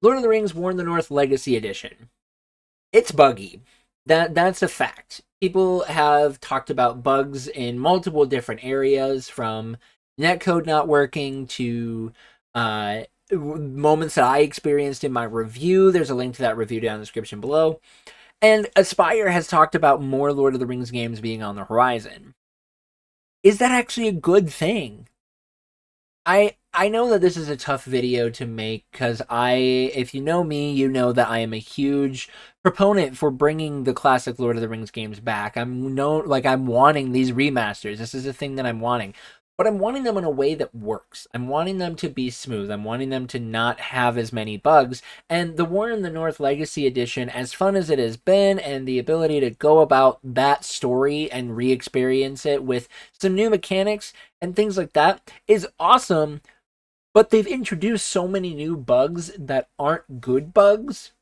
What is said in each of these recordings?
Lord of the Rings War in the North Legacy Edition. It's buggy. That's a fact. People have talked about bugs in multiple different areas, from netcode not working to moments that I experienced in my review. There's a link to that review down in the description below. And Aspyr has talked about more Lord of the Rings games being on the horizon. Is that actually a good thing? I know that this is a tough video to make because if you know me, you know that I am a huge proponent for bringing the classic Lord of the Rings games back. I'm wanting these remasters. This is a thing that I'm wanting. But I'm wanting them in a way that works. I'm wanting them to be smooth. I'm wanting them to not have as many bugs. And the War in the North Legacy Edition, as fun as it has been, and the ability to go about that story and re-experience it with some new mechanics and things like that, is awesome. But they've introduced so many new bugs that aren't good bugs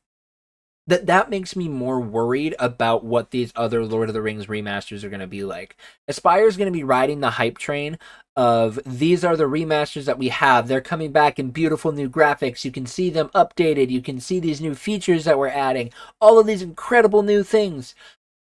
that makes me more worried about what these other Lord of the Rings remasters are going to be like. Aspyr is going to be riding the hype train of, these are the remasters that we have. They're coming back in beautiful new graphics. You can see them updated. You can see these new features that we're adding. All of these incredible new things.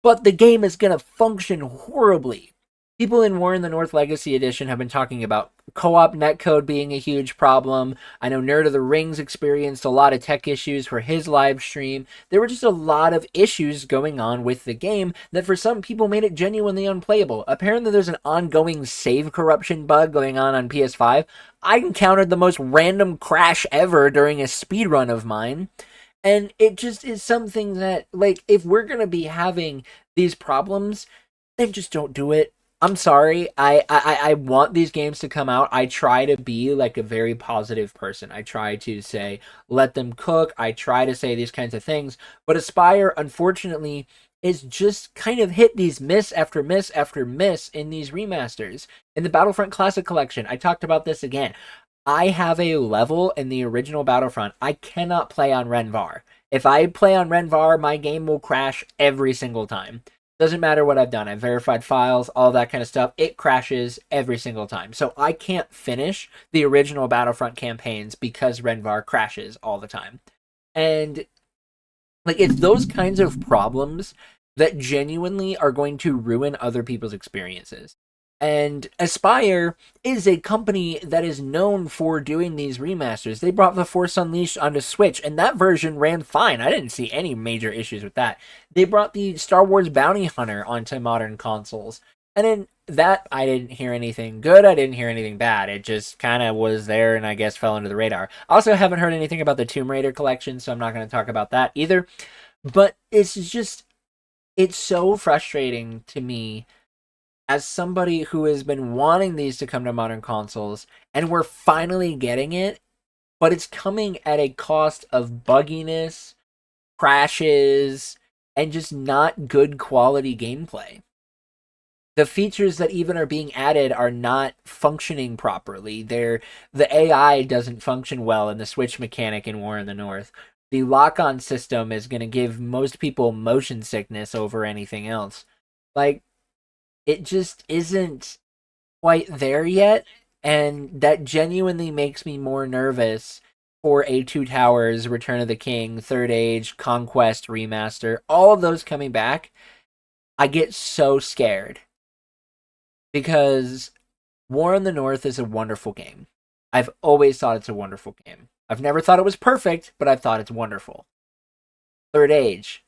But the game is going to function horribly. People in War in the North Legacy Edition have been talking about co-op netcode being a huge problem. I know Nerd of the Rings experienced a lot of tech issues for his live stream. There were just a lot of issues going on with the game that for some people made it genuinely unplayable. Apparently there's an ongoing save corruption bug going on PS5. I encountered the most random crash ever during a speedrun of mine. And it just is something that, like, if we're going to be having these problems, then just don't do it. I'm sorry. I want these games to come out. I try to be like a very positive person. I try to say, let them cook. I try to say these kinds of things. But Aspyr, unfortunately, is just kind of hit these miss after miss after miss in these remasters. In the Battlefront Classic Collection, I talked about this again. I have a level in the original Battlefront I cannot play on Renvar. If I play on Renvar, my game will crash every single time. Doesn't matter what I've done. I've verified files, all that kind of stuff. It crashes every single time. So I can't finish the original Battlefront campaigns because Renvar crashes all the time. And like, it's those kinds of problems that genuinely are going to ruin other people's experiences. And Aspyr is a company that is known for doing these remasters. They brought The Force Unleashed onto Switch, and that version ran fine. I didn't see any major issues with that. They brought the Star Wars Bounty Hunter onto modern consoles. And in that, I didn't hear anything good. I didn't hear anything bad. It just kind of was there and I guess fell under the radar. I also haven't heard anything about the Tomb Raider collection, so I'm not going to talk about that either. But it's so frustrating to me as somebody who has been wanting these to come to modern consoles, and we're finally getting it, but it's coming at a cost of bugginess, crashes, and just not good quality gameplay. The features that even are being added are not functioning properly. The AI doesn't function well in the switch mechanic in War in the North. The lock-on system is going to give most people motion sickness over anything else. Like, it just isn't quite there yet, and that genuinely makes me more nervous for a Two Towers, Return of the King, Third Age, Conquest remaster, all of those coming back. I get so scared because War in the North is a wonderful game. I've always thought it's a wonderful game. I've never thought it was perfect, but I've thought it's wonderful. Third Age,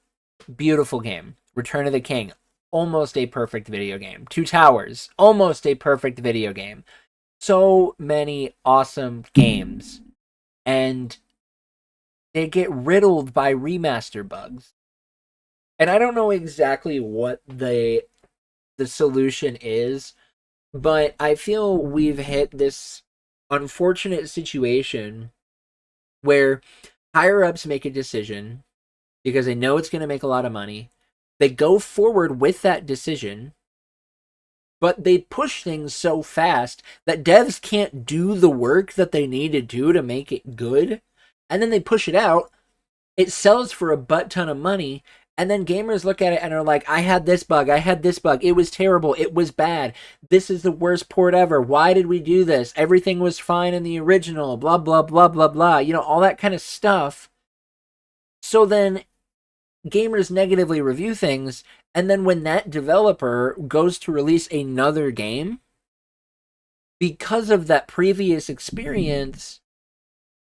beautiful game. Return of the King, almost a perfect video game. Two Towers, almost a perfect video game. So many awesome games. And they get riddled by remaster bugs. And I don't know exactly what the solution is, but I feel we've hit this unfortunate situation where higher-ups make a decision because they know it's going to make a lot of money. They go forward with that decision, but they push things so fast that devs can't do the work that they need to do to make it good. And then they push it out. It sells for a butt ton of money. And then gamers look at it and are like, I had this bug, I had this bug, it was terrible, it was bad, this is the worst port ever, why did we do this? Everything was fine in the original, blah, blah, blah, blah, blah, you know, all that kind of stuff. So then gamers negatively review things, and then when that developer goes to release another game, because of that previous experience,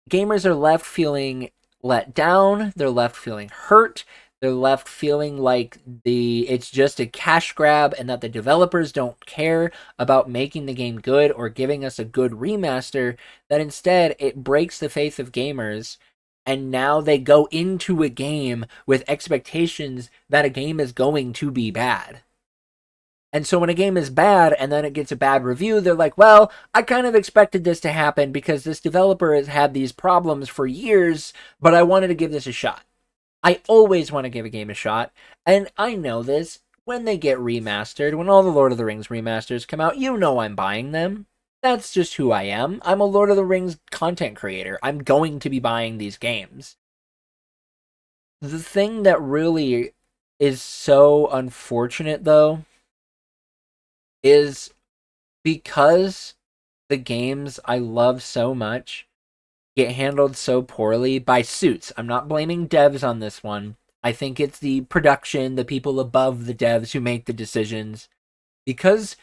gamers are left feeling let down, they're left feeling hurt, they're left feeling like it's just a cash grab and that the developers don't care about making the game good or giving us a good remaster, that instead it breaks the faith of gamers, and now they go into a game with expectations that a game is going to be bad. And so when a game is bad and then it gets a bad review, they're like, well, I kind of expected this to happen because this developer has had these problems for years, but I wanted to give this a shot. I always want to give a game a shot, and I know this. When they get remastered, when all the Lord of the Rings remasters come out, you know I'm buying them. That's just who I am. I'm a Lord of the Rings content creator. I'm going to be buying these games. The thing that really is so unfortunate, though, is because the games I love so much get handled so poorly by suits. I'm not blaming devs on this one. I think it's the production, the people above the devs who make the decisions. Because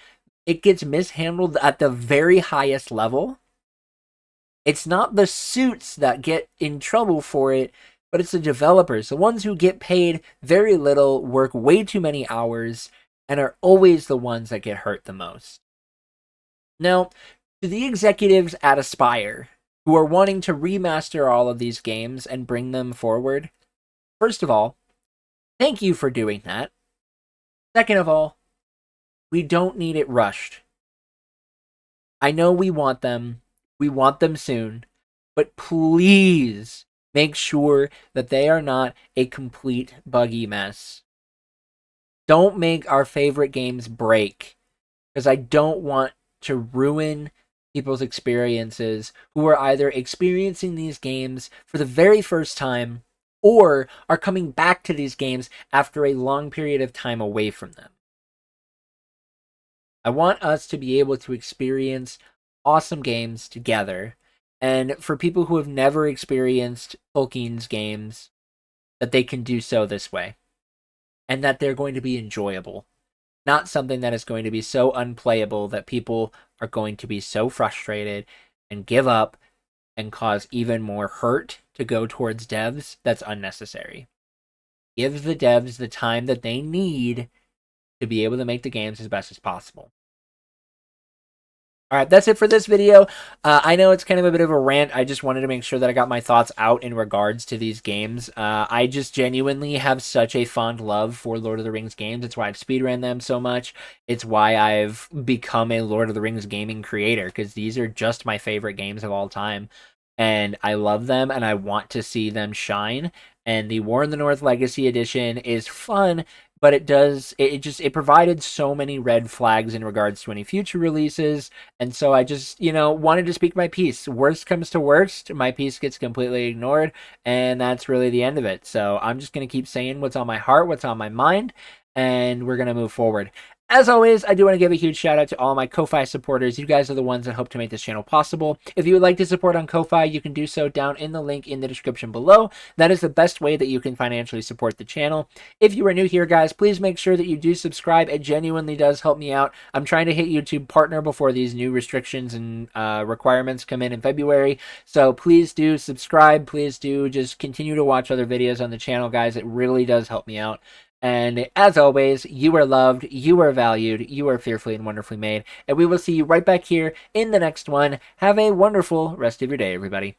it gets mishandled at the very highest level, it's not the suits that get in trouble for it, but it's the developers, the ones who get paid very little, work way too many hours, and are always the ones that get hurt the most. Now, to the executives at Aspyr who are wanting to remaster all of these games and bring them forward, first of all, thank you for doing that. Second of all, we don't need it rushed. I know we want them soon, but please make sure that they are not a complete buggy mess. Don't make our favorite games break, because I don't want to ruin people's experiences who are either experiencing these games for the very first time or are coming back to these games after a long period of time away from them. I want us to be able to experience awesome games together, and for people who have never experienced Tolkien's games, that they can do so this way, and that they're going to be enjoyable. Not something that is going to be so unplayable that people are going to be so frustrated and give up and cause even more hurt to go towards devs that's unnecessary. Give the devs the time that they need to be able to make the games as best as possible. All right, that's it for this video. I know it's kind of a bit of a rant. I just wanted to make sure that I got my thoughts out in regards to these games. I just genuinely have such a fond love for Lord of the Rings games. It's why I've speedrun them so much. It's why I've become a Lord of the Rings gaming creator, because these are just my favorite games of all time. And I love them, and I want to see them shine. And the War in the North Legacy Edition is fun, but it provided so many red flags in regards to any future releases, and so I just, wanted to speak my piece. Worst comes to worst, my piece gets completely ignored, and that's really the end of it. So I'm just going to keep saying what's on my heart, what's on my mind, and we're going to move forward. As always, I do want to give a huge shout out to all my Ko-Fi supporters. You guys are the ones that help to make this channel possible. If you would like to support on Ko-Fi, you can do so down in the link in the description below. That is the best way that you can financially support the channel. If you are new here, guys, please make sure that you do subscribe. It genuinely does help me out. I'm trying to hit YouTube Partner before these new restrictions and requirements come in February. So please do subscribe. Please do just continue to watch other videos on the channel, guys. It really does help me out. And as always, you are loved, you are valued, you are fearfully and wonderfully made. And we will see you right back here in the next one. Have a wonderful rest of your day, everybody.